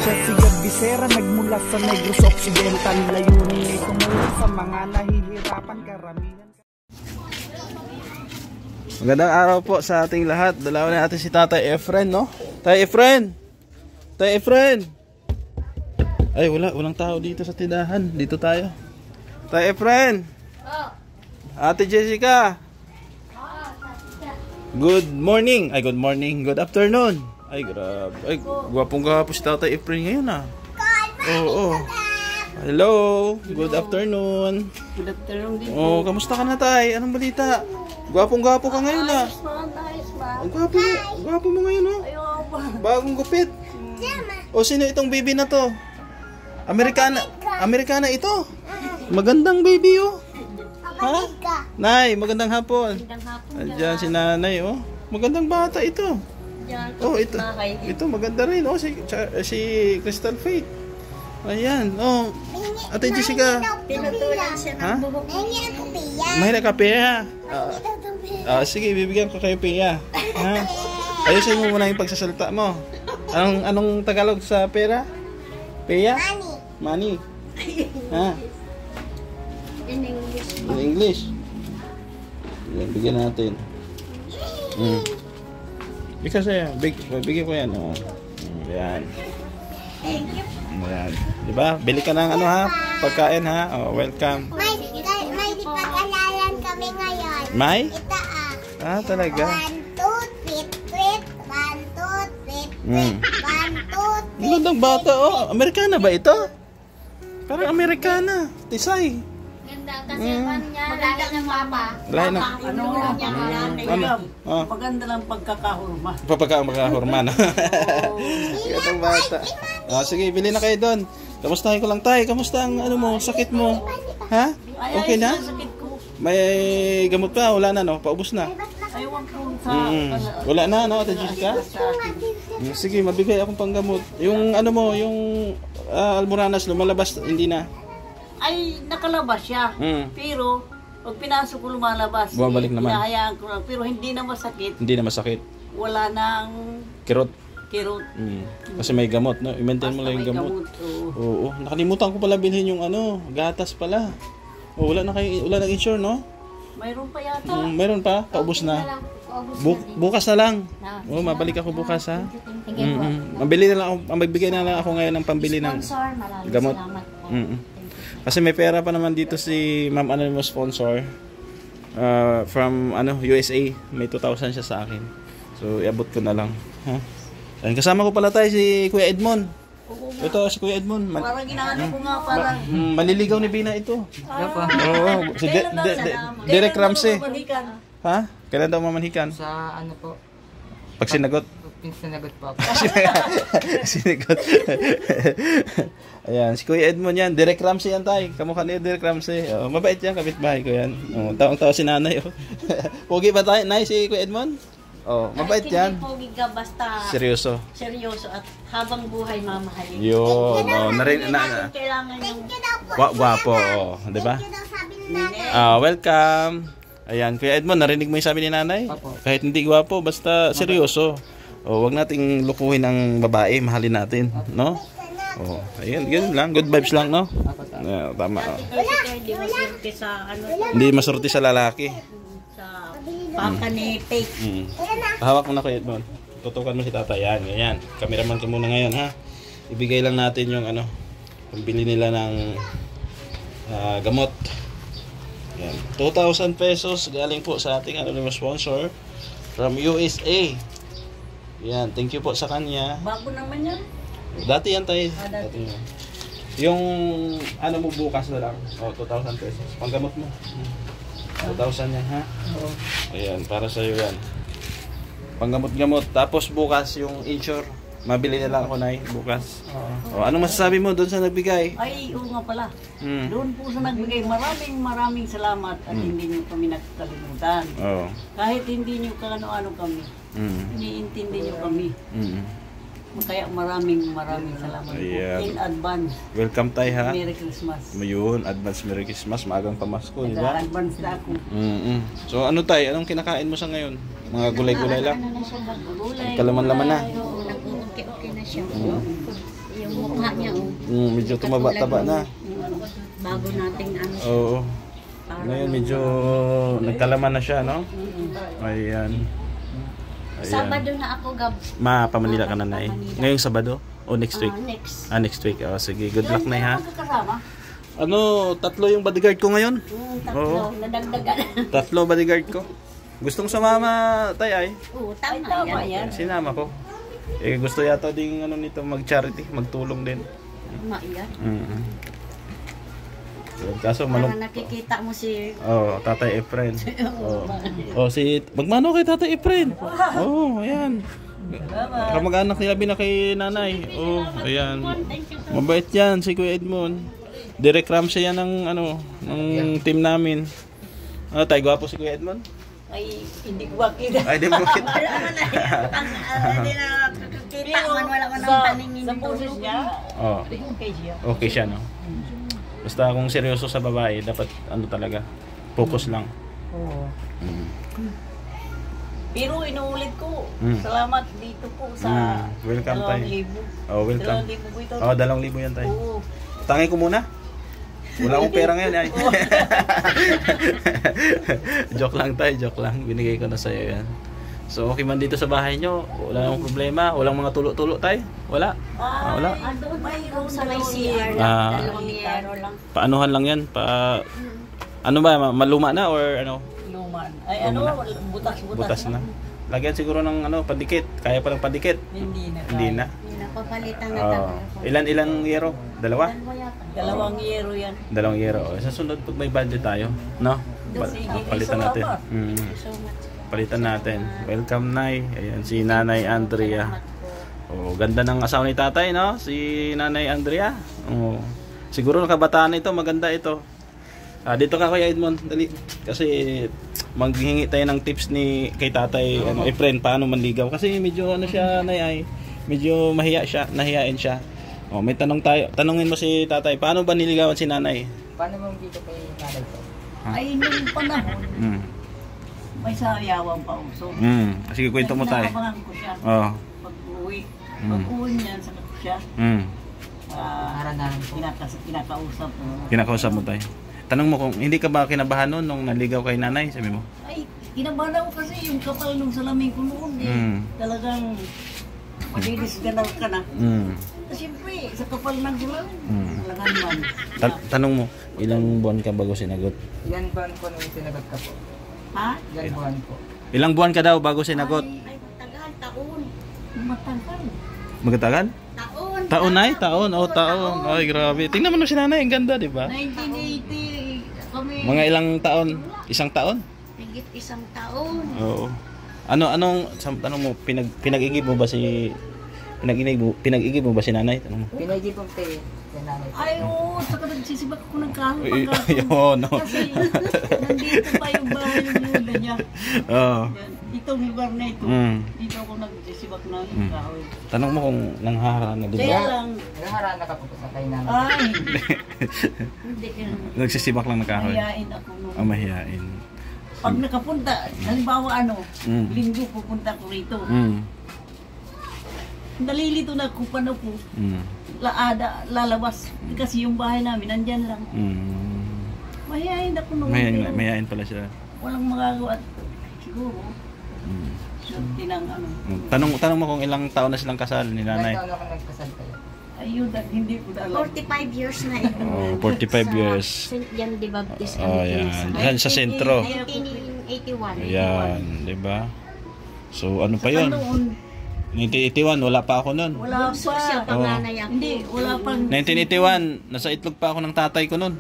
Siya si Bisera, nagmula sa Negros Occidental. Layunin ay tumulong sa mga nahihirapan karamihan. Magandang araw po sa ating lahat. Dalawa natin si Tatay Efren, no? Tatay Efren! Tatay Efren! Ay, walang tao dito sa tindahan. Dito tayo. Tatay Efren! Ate Jessica! Good morning! Ay, good morning. Good afternoon. Ay, grabe. Ay, gwapong-gwapo si Tatay Efren ngayon, ah. Oo. Hello. Good afternoon. Good afternoon din. Oh, kamusta ka na, Tay? Anong balita? Gwapong-gwapo ka ngayon, ah. Ang gwapo mo ngayon, oh. Bagong gupit. O, sino itong baby na to? Amerikana ito. Magandang baby, oh. Ha? Nay, magandang hapon. Andiyan si nanay, oh. Magandang bata ito. Oh, ito maganda rin, oh. Si Crystal Faith. Ayan, oh. Ate Jessica. Tinutulan siya ng buhok. Mahirap ka, Pia. Sige, bibigyan ko kayo, Pia. Ha? Ayusin mo muna yung pagsasalita mo. Anong Tagalog sa pera? Pia? Money. Ha? In English. In English. Yan, bigyan natin. Because bigyan ko yan. Oh. Yan. Yan. Diba? Bili ka ng ano, ha? Pagkain, ha? Oh, welcome. May pag-alalan kami ngayon. May? Ito, Ah, talaga. 1, 2, tweet, tweet. 1, 2, tweet, tweet. 1, 2, tweet. Magandang bata, oh. Amerikana ba ito? Parang Amerikana. Tisay. Ganda kasi niya. Maganda ng papa. Lahat na. Maganda lang pagkakahurma. Pagkakahurma, no? Magandang bata. Sige, bili na kayo doon. Kamustahin ko lang, Tay. Kamusta ang ano mo, sakit mo? Ha? Okay na? May gamot pa? Wala na, no? Paubos na. Aywan ko sa... Wala na, no, Ate Jessica? Sige, mabigay akong panggamot. Yung ano mo, yung Almoranas, lumalabas, hindi na. Ay, nakalabas siya. Pero, pag pinasok ko lumalabas. Bumabalik naman. Hinahayaan ko lang. Pero hindi na masakit. Hindi na masakit. Wala nang... Kirot. Kasi may gamot, no? I-maintain mo lang yung gamot. Oo. Nakalimutan ko pala bilhin yung ano, gatas pala. Wala na insure, no? Mayroon pa yata. Mayroon pa? Paubos na. Bukas na lang. Mabalik ako bukas, ha? Magbigay na lang ako ngayon ng pambili ng gamot. Kasi may pera pa naman dito si Ma'am Anonymous sponsor. From USA. May 2,000 siya sa akin. So, iabot ko na lang. Ha? Ayun, kasama ko pala tayo si Kuya Edmond. Ito si Kuya Edmond. Parang ginahanap ko nga parang... Manliligaw ni Bina ito. Oo. Si Derek Ramsey. Ha? Kailan daw mamanhikan? Sa ano po? Pag sinagot? Sinagot po ako. Sinagot. Ayan, si Kuya Edmond yan. Derek Ramsey yan tayo. Kamukha niya Derek Ramsey. Mabait yan, kapitbahay ko yan. Taong-tawa si nanay. Pogi ba tayo? Nay, si Kuya Edmond? Mabait yan. Hindi pogi ka basta seryoso at habang buhay mamahalin. Yun. Kailangan yung guwapo. Di ba? Welcome. Ayan, Kuya Edmond, narinig mo yung sabi ni nanay? Kahit hindi guwapo, basta seryoso. Wag nating lukuhin ang babae, mahalin natin, no? Ayun, ganun lang. Good vibes lang, no? Tama. Hindi masurti sa lalaki. Sa papa ni Faith. Hawak mo na, Kuya Edmond. Tutukan mo si tatay. Yan, ganyan. Cameraman ka muna ngayon, ha? Ibigay lang natin yung pambili nila ng gamot. Yan. 2,000 pesos galing po sa ating anonymous sponsor from USA. Yan, thank you po sa kanya. Bago naman yan. Dati yan tayo. Dati yan. Yung mo bukas na lang. 2,000 pesos. Panggamot mo. 2,000 yan, ha? Ayan, para sa iyo yan. Panggamot-gamot. Tapos bukas yung insure. Mabili na lang ako, Nay, bukas. Anong masasabi mo doon sa nagbigay? Ay, oo nga pala. Doon po sa nagbigay, maraming salamat at hindi nyo kami nakakalimutan. Kahit hindi nyo kaano-ano kami, iniintindi nyo kami. Kaya maraming salamat po. In advance. Welcome tayo, ha? Merry Christmas. Yun, advance Merry Christmas. Maagang pamasko, di ba? Advance na ako. So ano tayo? Anong kinakain mo sa ngayon? Mga gulay-gulay lang? Gulay. Kalaman-laman na? Okay na siya. Yung Medyo tumaba-taba na. Bago nating ano. Oo. Ngayon medyo nagkalaman na siya, no? Ayan. Sabado na ako, Gab. Pamanila ka na, Nay. Ngayong Sabado? O next week? Next. Next week. Oh, sige, good luck, Nay, ha? Magkakasama? Tatlo yung bodyguard ko ngayon. Tatlo. Nadagdagan. Tatlo bodyguard ko. Gustong sumama, Tay, ay? Oo, tama yan. Sinama ko. Gusto yata ding nito mag-charity, magtulong din. Tama yan. Kaso Para nakikita mo si... Tatay Efren. Magmano kay Tatay Efren. Ayan. Kamag-anak niya na kay nanay. Ayan. Mabait yan si Kuya Edmond. Direct Ramsey yan ng team namin. Tayo gwapo si Kuya Edmond? Ay, hindi ko makita. Ay, di mo makita. Hindi na nakakita. Wala ko ng paningin. Sa poses niya, okay siya. Okay siya, no? Basta kung seryoso sa babae, dapat talaga, focus lang. Oo. Pero inuulit ko, salamat dito po sa welcome tayo. 2,000. Welcome. 2,000 po ito. 2,000 yan tayo. Oo. Tangi ko muna. Wala akong pera ngayon, ay. Joke lang tayo, joke lang. Binigay ko na sa'yo yan. So, okay man dito sa bahay nyo, wala akong problema, walang mga tulo-tulo tayo. Wala. Wala. Doon mayroon sa may CR. 2 yero lang. Paanuhan lang yan, ano ba, maluma na or ano? Luman. Ay butas-butas na. Lagyan siguro ng pandikit. Kaya pa ng pandikit. Hindi na. Hindi na. Napapalitan na tayo. Ilang yero? 2? 2 yero yan. 2 yero. Sa sunod pag may budget tayo, no? Palitan natin. So much. Palitan natin. Welcome, Nay. Ayan, si Nanay Andrea. Ganda ng asawa ni tatay, no? Si Nanay Andrea. Siguro nakabataan ito, maganda ito. Dito ka, Kuya Edmond, dali. Kasi maghingi tayo ng tips kay tatay, Efren, paano manligaw. Kasi medyo siya, Nay, medyo nahiyain siya. May tanong tayo. Tanungin mo si tatay, paano ba niligawan si nanay? Paano mo dito kay nanay ko? Ay, nung panahon, may sayawan pa uso. Sige, kwento mo tayo. Naabangan ko siya. Pag-uwi. Pag-uwi niyan, sagot ko siya. Kinakausap mo. Kinakausap mo tayo. Tanong mo kung hindi ka ba kinabahan noon nung naligaw kay nanay, sabi mo? Ay, kinabahan ako kasi yung kapal nung salamin ko noon talagang madidisganaw ka na. Siyempre, sa kapal ng salamin, talagang man. Tanong mo, ilang buwan ka bago sinagot? Ilan buwan po nung sinagot ka po? Ha? Ilan buwan po? Ilang buwan ka daw bago sinagot? Ay, matagal, taon. Matagal. Magtagal? Taon. Taon ay, taon. Taon. Ay, grabe. Tingnan mo na si nanay, ang ganda, di ba? 1980 kami. Mga ilang taon? Isang taon? Higit 1 taon. Oo. Anong mo, pinag-igib mo ba si pinag-igib mo ba si nanay? Tanong mo. Pinag-igib mo kay nanay ko. Ay, oo. Saka nagsisibak ako ng kahoy. No. Kasi nandito pa yung bahay yung muda niya. Oo. Itong lugar na ito. Dito ako nagsisibak ng kahoy. Tanong mo kung nanghaharana na, di Kaya ba? lang. Nakaharana ka po sa kay nanay. Ay. Hindi. Nagsisibak lang na kahoy. Mahihain ako nung. Mahihain. Pag nakapunta, halimbawa linggo pupunta ko rito. Nalilito na ko paano ko. Lalabas. Kasi yung bahay namin, nandyan lang. Mahihain ako nung. Mahihain pala siya. Walang magagawa. Siguro. Tinang Tanong mo kung ilang taon na silang kasal ni nanay. Ilan taon ako nagkasal kayo? Ayun, hindi ko na alam. 45 years na ito. 45 years. St. John de Baptist. Yan sa sentro. 1981. Ayan, di ba? So, ano pa yun? Noon, 1981, wala pa ako nun. wala Bunso pa. siya, panganay ako. Hindi, wala pang. 1981, nasa itlog pa ako ng tatay ko nun.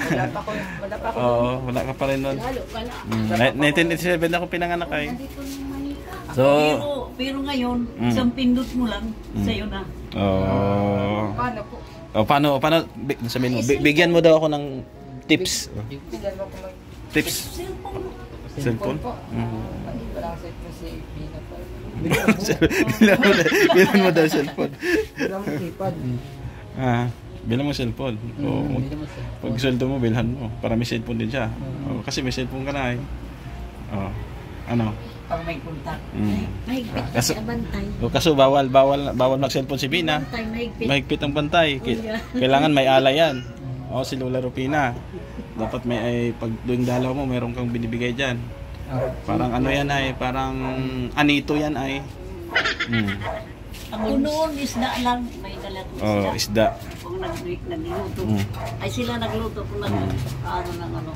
Wala pa ako. Oo, wala ka pa rin nun. 1987 ako pinanganak ay. So, Pero ngayon, isang pindot mo lang, sa'yo na. Paano po? paano sabihin mo, bigyan mo daw ako ng tips. Bigyan mo po mag... Tips? Cellphone? po. Hindi pa lang cellphone si Bina po. Bilan mo daw cellphone. Bilang mo keypad. Bilan mo cellphone. Pag sweldo mo, bilhan mo. Para may cellphone din siya. Kasi may cellphone ka na eh. Ano? para may kontak. Mahigpit Kaso- kasi bantay. O kaso bawal mag-cellphone si Bina. Bantay, mahigpit. Mahigpit ang bantay. Kailangan may alay yan. O si Lola Rupina. Dapat may ay pag tuwing dalaw mo, meron kang binibigay diyan. Parang ano yan ay, parang anito yan ay. Ako noon, isda lang. May dala ko Oh, isda. Kung nagluto. Ay sila nagluto kung ano ng ano.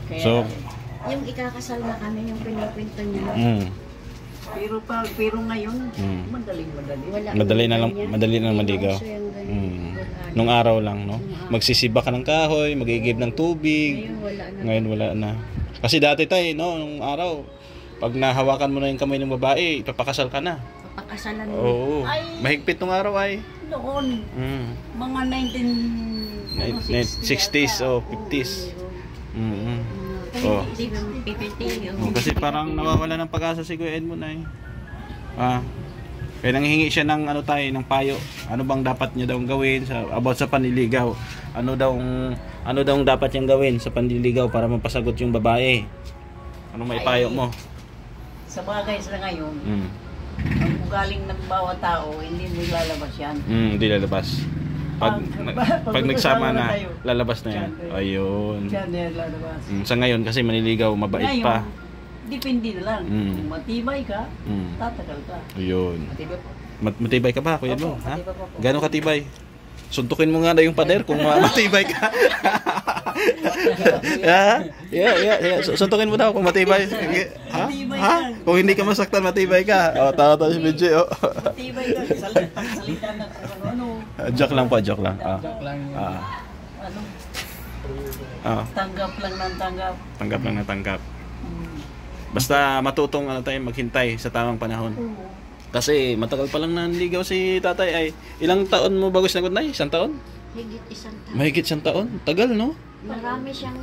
Kaya, So, Yung ikakasal na kami, yung pinikwento niya. pero ngayon, madali. madali na maligaw. Nung araw lang, no? Magsisiba ka ng kahoy, magigib ng tubig. Ngayon wala na. Kasi dati tayo, no, nung araw, pag nahawakan mo na yung kamay ng babae, ipapakasal ka na. Papakasalan mo. Oo. Ay. Mahigpit nung araw ay. Noon, mga 60s o 50s. Oh. Kasi parang nawawala ng pag-asa si Kuya Edmund ay. Kaya nanghihingi siya ng ano tayo, ng payo. Ano bang dapat niya daw gawin about sa panliligaw? Ano daw dapat niyang gawin sa panliligaw para mapasagot yung babae? Ano may payo mo? Sa bagay sa ngayon, ang ugaling ng bawat tao, hindi mo lalabas yan. Hindi lalabas. Pag nagsama na, tayo, lalabas na yan. Ayun. Diyan yan lalabas. Sa ngayon, kasi maniligaw, mabait Ngayon, pa. depende na lang. Kung matibay ka, tatagal ka. Ayun. Matibay po. Matibay ka ba, Kuya Mo? Ha? matibay po. Gano'ng katibay? Suntukin mo nga na yung pader kung matibay ka. Yeah. Suntukin mo daw kung matibay. Ha? Matibay Ha? ka. Kung hindi ka masaktan, matibay ka. Tawa si BJ. Matibay ka, salita na kung ano. Joke lang po, joke lang. Joke lang yun. Tanggap lang ng tanggap. Tanggap lang na tanggap. Basta matutong tayo maghintay sa tamang panahon. Kasi matagal pa lang nanligaw si tatay ay. Ilang taon mo bago sinagot na? Isang taon? Higit isang taon. Mahigit isang taon? Tagal, no? Marami siyang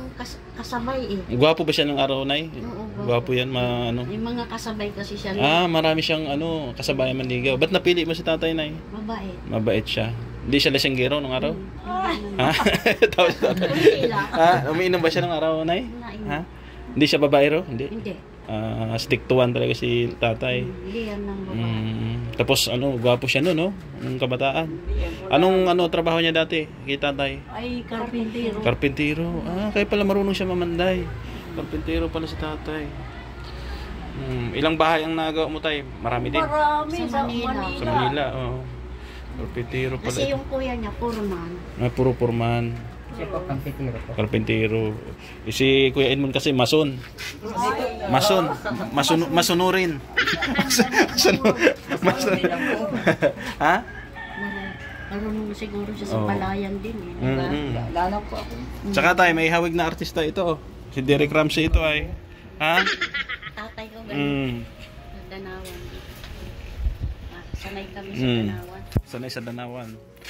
kasabay eh. Gwapo ba siya ng araw, Nay? Oo, Gwapo yan, ano. Yung mga kasabay kasi siya. Marami siyang kasabayan manligaw. Ba't napili mo si tatay, Nay? Mabait. Mabait siya. Hindi siya lasenggero nung araw? Ha? Tawag si tatay. Kunti lang. Umiinom ba siya ng araw, Nay? Nainom. Ha? Hindi siya babaero? Hindi. Hindi. Stick to one talaga si tatay. Hindi yan ng babae. Tapos gwapo siya no? Nung kabataan. Anong trabaho niya dati kay tatay? Ay, karpintero. Karpintero. Kaya pala marunong siya mamanday. Karpintero pala si tatay. Ilang bahay ang nagawa mo, tay? Marami din. Marami Sa sa Manila. Manila. Sa Manila, oo. Karpintero pala. Kasi yung kuya niya, purman. Puro purman. Siya po, kampitiro po. Karpintero. Si Kuya Edmund kasi mason. Masunurin. Mason. Ha? Marunong siguro siya sa palayan din eh. Lalo po ako. Tsaka tayo, may hawig na artista ito. Si Derek Ramsey ito ay. Ha? Tatay ko ganun. Danawan. Sanay kami sa Danawan. Sanay sa Danawan.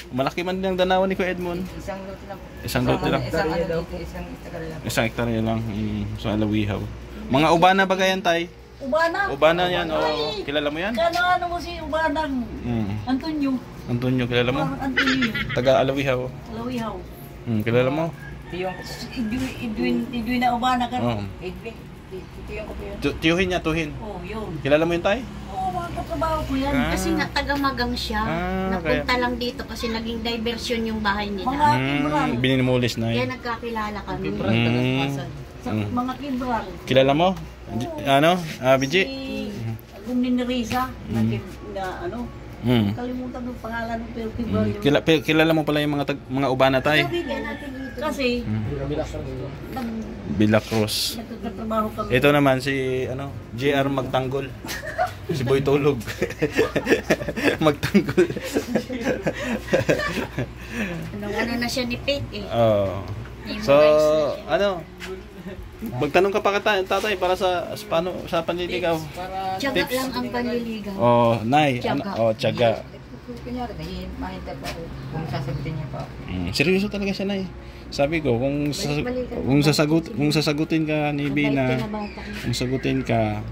Malaki man din ang Danawan ni Kuya Edmund. Isang lote lang po. Isang lote lang. Isang ano dito, isang hektarya lang. Isang hektarya lang. Sa Alawihaw. Mga ubana ba gayan, tay? Ubana. Ubana yan. Kilala mo yan? Ano mo si Ubanang? Antonio. Antonio, kilala mo? Parang Antonio. Taga Alawihaw. Lawihaw. Kilala mo? Tiyong ko po. Edwin na Ubana ka. Oo. Edwin. Tiyong ko po yun. Tiyuhin niya, tuhin. Oh, yun. Kilala mo yun, tay? Oo, mga katrabaho ko yan. Kasi nga taga-magang siya. Napunta lang dito kasi naging diversion yung bahay nila. Mga kibral. Binimulis na Kaya yun. nagkakilala kami. Mga kibral. Kilala mo? Ano? BJ? Si Gumni ni Risa. Na ano. Kalimutan ng pangalan ng pero kibral yun. Kilala mo pala yung mga ubana, tay? Kasi Bilacruz. nagkatrabaho kami. Ito naman si JR Magtanggol. Si Boy Tulog. Magtanggol. Ano na siya ni Pete eh. Oh. So, magtanong ka pa tatay para sa panliligaw. Tiyaga lang ang panliligaw. Nay. Tiyaga. Tiyaga. Kunyari, mahintay po ako kung sasagutin niya po. Seryoso talaga siya, Nay. Sabi ko, kung sasagutin ka ni Bina, kung sagutin ka,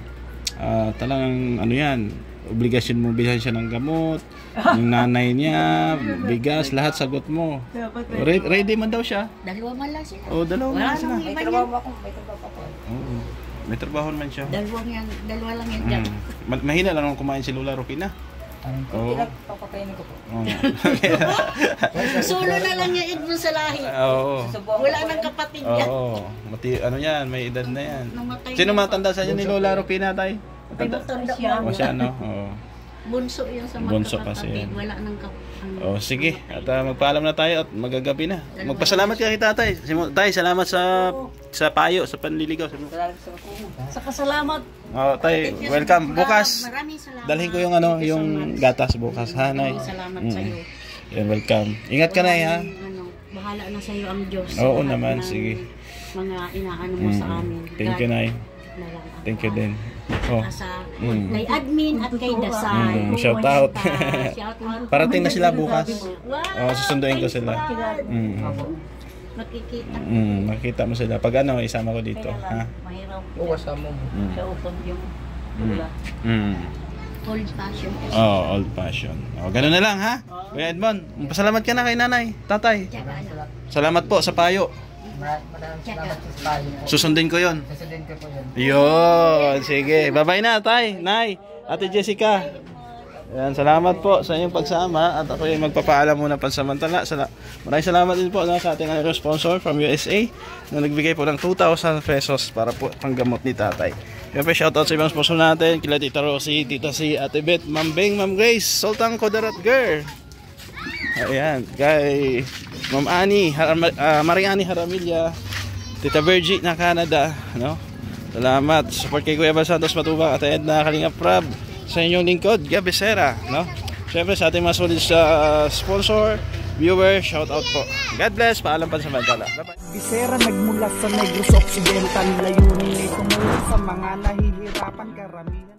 talagang yan, obligasyon mo bilhan siya ng gamot, yung nanay niya, bigas, lahat sagot mo. Ready man daw siya. Dalawa man lang sila. Dalawa man Wala sila. nang May iba trabaho niya. ako. May trabaho ako. May trabaho naman siya. Dalawa lang yan dyan. Mahina lang naman kumain si Lola Rufina. Oo. Papakainin ko po. Solo na lang yung Edmond sa lahi. Oo. Wala nang kapatid yan. Oo. Ano yan, may edad na yan. Namatay Sino na. matanda sa inyo ni Lola Rufina, tay? Ay, matanda O siya, no? Oo. Bunso yun sa Bunso mga kasi kapatid. yan. Wala nang kapatid. Oh, sige. At magpaalam na tayo at magagabi na. Magpasalamat ka kay tatay. Tay, salamat sa payo, sa panliligaw. Sa kasalamat. Oh, tay, welcome. Bukas, Maraming salamat. dalhin ko yung yung gatas bukas, ha, nay. Maraming salamat sa iyo. Yan, welcome. Ingat ka, nay, ha. Bahala na sa iyo ang Diyos. Oo Lahat naman, ng sige. Mga inaano mo sa amin. Thank you, nay. Thank you din. Oh. Kay admin at kay Dasay. Shout out. Shout out. Parating na sila bukas. Wow, Oh, susunduin ko sila. Makikita. Makita mo sila. Pag isama ko dito, ha. Mahirap. Oo, kasama mo. Sa upod yung wala. Old fashion. Oh, old fashion. Oh, ganun na lang, ha. Kuya Edmond, pasalamat ka na kay nanay, tatay. Salamat po sa payo. Maraming salamat sa payo. Susundin ko 'yon. Susundin ko po yun. Yun, sige. Bye-bye na, tay, nay, Ate Jessica. Yan, salamat po sa inyong pagsama at ako ay magpapaalam muna pansamantala. Maraming salamat din po sa ating sponsor from USA na nagbigay po ng 2,000 pesos para po panggamot ni tatay. Siyempre, shoutout sa ibang sponsor natin, kila Tita Rosie, Tita C, Ate Beth, Ma'am Beng, Ma'am Grace, Sultan Kodarat Girl. Ayan, kay Ma'am Annie, Mariani Haramilla, Tita Virgie na Canada, no? Salamat. Support kay Kuya Bal Santos Matubang at Edna Kalingap Prab sa inyong lingkod, Gabesera, no? Siyempre sa ating mga solid sponsor, viewer, shout out po. God bless, paalam pansamantala. Bye-bye. Bisera nagmula sa Negros Occidental, layunin ay tumulong sa mga nahihirapan karamihan.